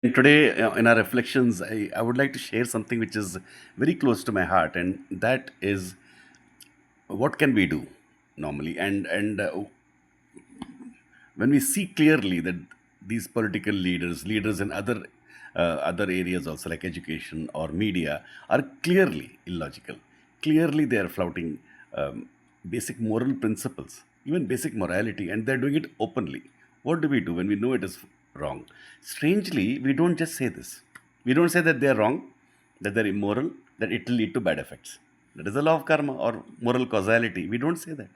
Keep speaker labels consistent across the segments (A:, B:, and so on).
A: Today, in our reflections, I would like to share something which is very close to my heart, and that is what can we do normally. And when we see clearly that these political leaders in other areas also like education or media are clearly illogical, clearly they are flouting basic moral principles, even basic morality, and they're doing it openly. What do we do when we know it is wrong? Strangely, we don't just say this. We don't say that they're wrong, that they're immoral, that it will lead to bad effects. That is the law of karma or moral causality. We don't say that.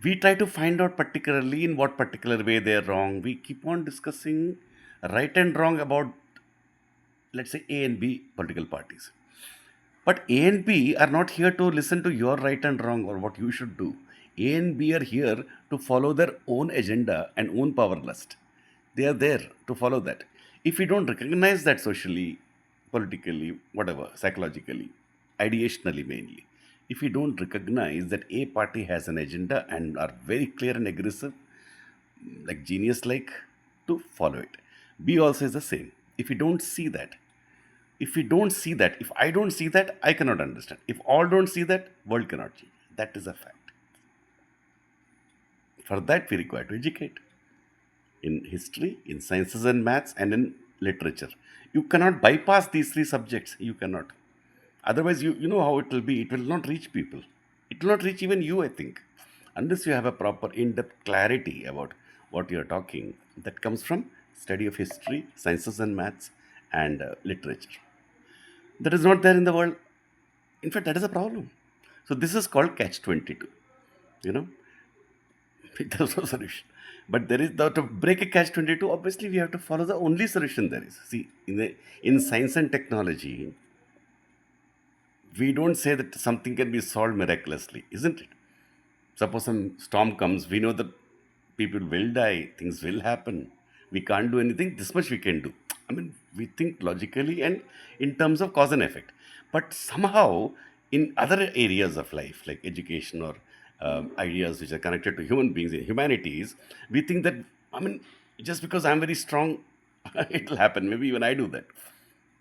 A: We try to find out particularly in what particular way they are wrong. We keep on discussing right and wrong about, let's say, A and B political parties. But A and B are not here to listen to your right and wrong or what you should do. A and B are here to follow their own agenda and own power lust. They are there to follow that. If we don't recognize that socially, politically, whatever, psychologically, ideationally mainly, if we don't recognize that A party has an agenda and are very clear and aggressive, like genius like, to follow it. B also is the same. If we don't see that, if I don't see that, I cannot understand. If all don't see that, world cannot change. That is a fact. For that, we require to educate in history, in sciences and maths, and in literature. You cannot bypass these three subjects. You cannot. Otherwise, you know how it will be. It will not reach people. It will not reach even you, I think, unless you have a proper in-depth clarity about what you are talking. That comes from study of history, sciences and maths, and literature. That is not there in the world. In fact, that is a problem. So this is called catch 22. You know, there's no solution. But there is to break a catch 22. Obviously, we have to follow the only solution there is. See, in science and technology, we don't say that something can be solved miraculously, isn't it? Suppose some storm comes, we know that people will die, things will happen. We can't do anything. This much we can do. I mean, we think logically and in terms of cause and effect. But somehow, in other areas of life, like education or ideas which are connected to human beings and humanities, we think that, I mean, just because I'm very strong, it will happen. Maybe even I do that.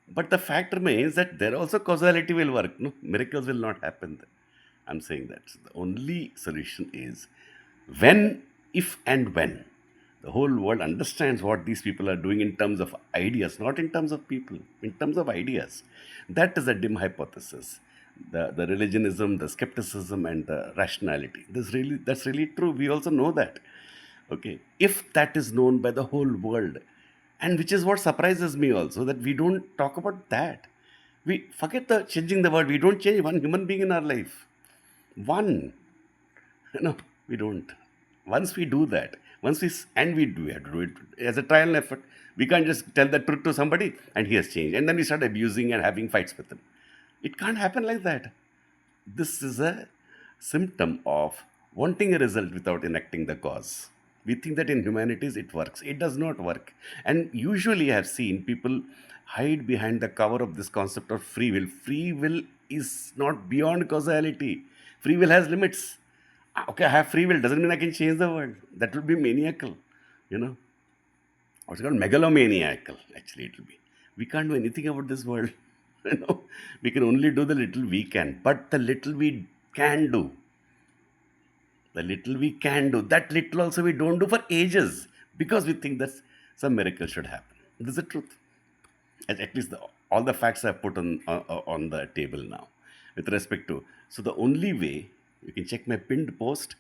A: But the fact remains that there also causality will work. No, miracles will not happen. I'm saying that. So the only solution is when, if and when the whole world understands what these people are doing in terms of ideas, not in terms of people, in terms of ideas. That is a dim hypothesis. The religionism, the skepticism, and the rationality. That's really true. We also know that. Okay. If that is known by the whole world, and which is what surprises me also, that we don't talk about that. We forget the changing the world. We don't change one human being in our life. One. No, we don't. Once we do that, and we have to do it as a trial and effort. We can't just tell the truth to somebody and he has changed, and then we start abusing and having fights with him. It can't happen like that. This is a symptom of wanting a result without enacting the cause. We think that in humanities it works. It does not work. And usually I have seen people hide behind the cover of this concept of free will. Free will is not beyond causality. Free will has limits. Okay, I have free will doesn't mean I can change the world. That would be maniacal, you know. What's called megalomaniacal, actually, it will be. We can't do anything about this world. You know, we can only do the little we can. But the little we can do, the little we can do, that little also we don't do for ages because we think that some miracle should happen. This is the truth. At least all the facts I've put on the table now with respect to. So the only way, you can check my pinned post,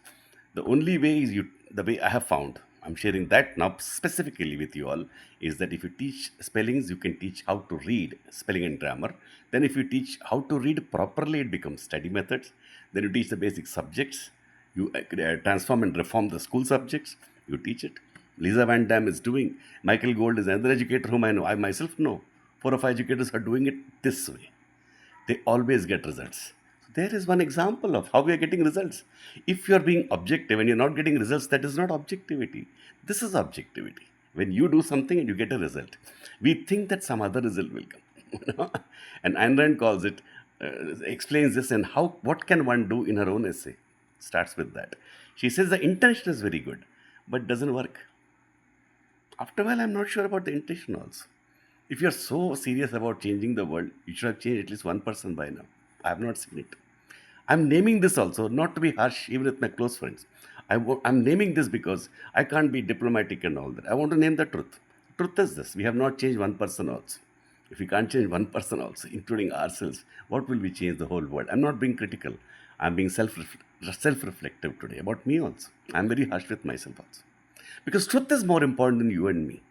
A: the only way is the way I have found. I'm sharing that now specifically with you all is that if you teach spellings, you can teach how to read spelling and grammar. Then if you teach how to read properly, it becomes study methods. Then you teach the basic subjects. You transform and reform the school subjects. You teach it. Lisa Van Dam is doing. Michael Gold is another educator whom I know. I myself know. 4 or 5 educators are doing it this way. They always get results. There is one example of how we are getting results. If you are being objective and you're not getting results, that is not objectivity. This is objectivity. When you do something and you get a result, we think that some other result will come. You know? And Ayn Rand calls it, explains this and how what can one do in her own essay. Starts with that. She says the intention is very good, but doesn't work. After a while, I'm not sure about the intention also. If you're so serious about changing the world, you should have changed at least one person by now. I have not seen it. I'm naming this also not to be harsh, even with my close friends. I'm naming this because I can't be diplomatic and all that. I want to name the truth. Truth is this: we have not changed one person also. If we can't change one person also, including ourselves, what will we change the whole world? I'm not being critical. I'm being self-reflective today about me also. I'm very harsh with myself also, because truth is more important than you and me.